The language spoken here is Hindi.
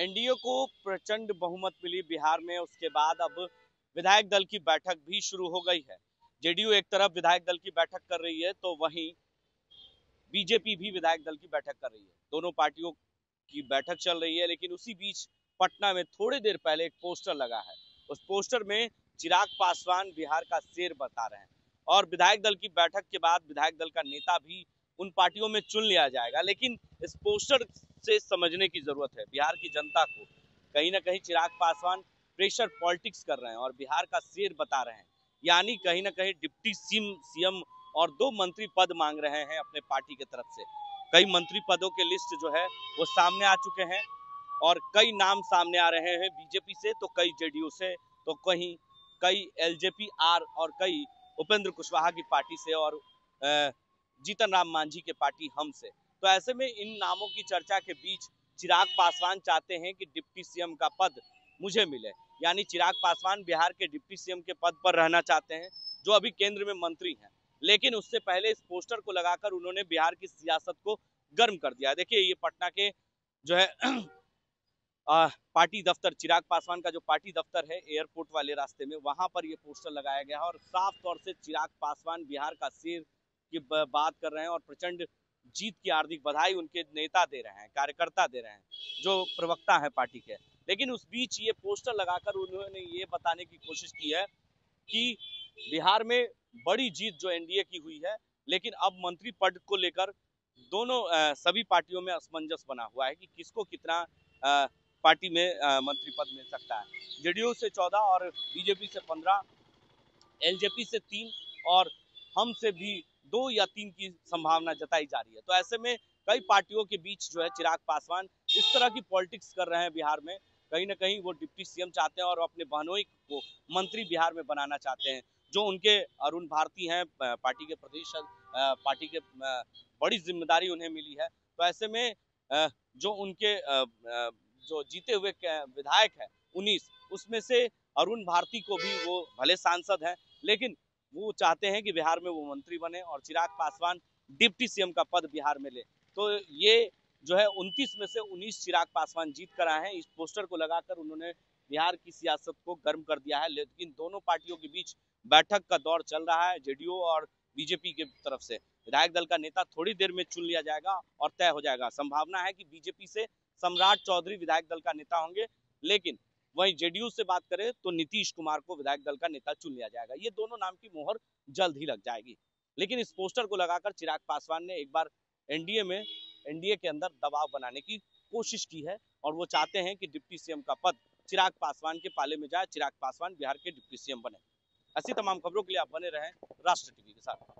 एनडीए को प्रचंड बहुमत मिली बिहार में। उसके बाद अब विधायक दल की बैठक भी शुरू हो गई है। जेडीयू एक तरफ विधायक दल की बैठक कर रही है तो वहीं बीजेपी भी विधायक दल की बैठक कर रही है। दोनों पार्टियों की बैठक चल रही है, लेकिन उसी बीच पटना में थोड़ी देर पहले एक पोस्टर लगा है। उस पोस्टर में चिराग पासवान बिहार का शेर बता रहे हैं और विधायक दल की बैठक के बाद विधायक दल का नेता भी उन पार्टियों में चुन लिया जाएगा। लेकिन इस पोस्टर से समझने की जरूरत है बिहार की जनता को, कहीं ना कहीं चिराग पासवान प्रेशर पॉलिटिक्स कर रहे हैं और बिहार का शेर बता रहे हैं, यानी कहीं ना कहीं डिप्टी सीएम और 2 मंत्री पद मांग रहे हैं अपने पार्टी की तरफ से। कई मंत्री पदों के लिस्ट जो है वो सामने आ चुके हैं और कई नाम सामने आ रहे हैं बीजेपी से, तो कई जेडीयू से, तो कहीं कई एलजेपी आर और कई उपेंद्र कुशवाहा की पार्टी से और जीतन राम मांझी के पार्टी हम से। तो ऐसे में इन नामों की चर्चा के बीच चिराग पासवान चाहते हैं कि डिप्टी सीएम का पद मुझे मिले, यानी चिराग पासवान बिहार के डिप्टी सीएम के पद पर रहना चाहते हैं जो अभी केंद्र में मंत्री हैं। लेकिन उससे पहले इस पोस्टर को लगाकर उन्होंने बिहार की सियासत को गर्म कर दिया। देखिए ये पटना के जो है पार्टी दफ्तर, चिराग पासवान का जो पार्टी दफ्तर है एयरपोर्ट वाले रास्ते में, वहां पर ये पोस्टर लगाया गया है और साफ तौर से चिराग पासवान बिहार का शेर की बात कर रहे हैं और प्रचंड जीत की हार्दिक बधाई उनके नेता दे रहे हैं, कार्यकर्ता दे रहे हैं, जो प्रवक्ता है पार्टी के। लेकिन उस बीच ये पोस्टर लगाकर उन्होंने ये बताने की कोशिश की है कि बिहार में बड़ी जीत जो एनडीए की हुई है, लेकिन अब मंत्री पद को लेकर दोनों सभी पार्टियों में असमंजस बना हुआ है कि किसको कितना पार्टी में मंत्री पद मिल सकता है। जेडीयू से 14 और बीजेपी से 15, एलजेपी से 3 और हम से भी 2 या 3 की संभावना जताई जा रही है। तो ऐसे में कई पार्टियों के बीच जो है चिराग पासवान इस तरह की पॉलिटिक्स कर रहे हैं बिहार में। कहीं ना कहीं वो डिप्टी सीएम चाहते हैं और अपने बहनोई को मंत्री बिहार में बनाना चाहते हैं। जो उनके अरुण भारती हैं पार्टी के प्रदेश पार्टी के बड़ी जिम्मेदारी उन्हें मिली है। तो ऐसे में जो उनके जो जीते हुए विधायक है 19, उसमें से अरुण भारती को भी, वो भले सांसद हैं लेकिन वो चाहते हैं कि बिहार में वो मंत्री बने और चिराग पासवान डिप्टी सीएम का पद बिहार में ले। तो ये जो है 29 में से 19 चिराग पासवान जीत कर आए हैं। इस पोस्टर को लगाकर उन्होंने बिहार की सियासत को गर्म कर दिया है। लेकिन दोनों पार्टियों के बीच बैठक का दौर चल रहा है जेडीयू और बीजेपी की तरफ से। विधायक दल का नेता थोड़ी देर में चुन लिया जाएगा और तय हो जाएगा। संभावना है कि बीजेपी से सम्राट चौधरी विधायक दल का नेता होंगे, लेकिन वहीं जेडीयू से बात करें तो नीतीश कुमार को विधायक दल का नेता चुन लिया जाएगा। ये दोनों नाम की मोहर जल्द ही लग जाएगी। लेकिन इस पोस्टर को लगाकर चिराग पासवान ने एक बार एनडीए के अंदर दबाव बनाने की कोशिश की है और वो चाहते हैं कि डिप्टी सीएम का पद चिराग पासवान के पाले में जाए, चिराग पासवान बिहार के डिप्टी सीएम बने। ऐसी तमाम खबरों के लिए आप बने रहें राष्ट्र टीवी के साथ।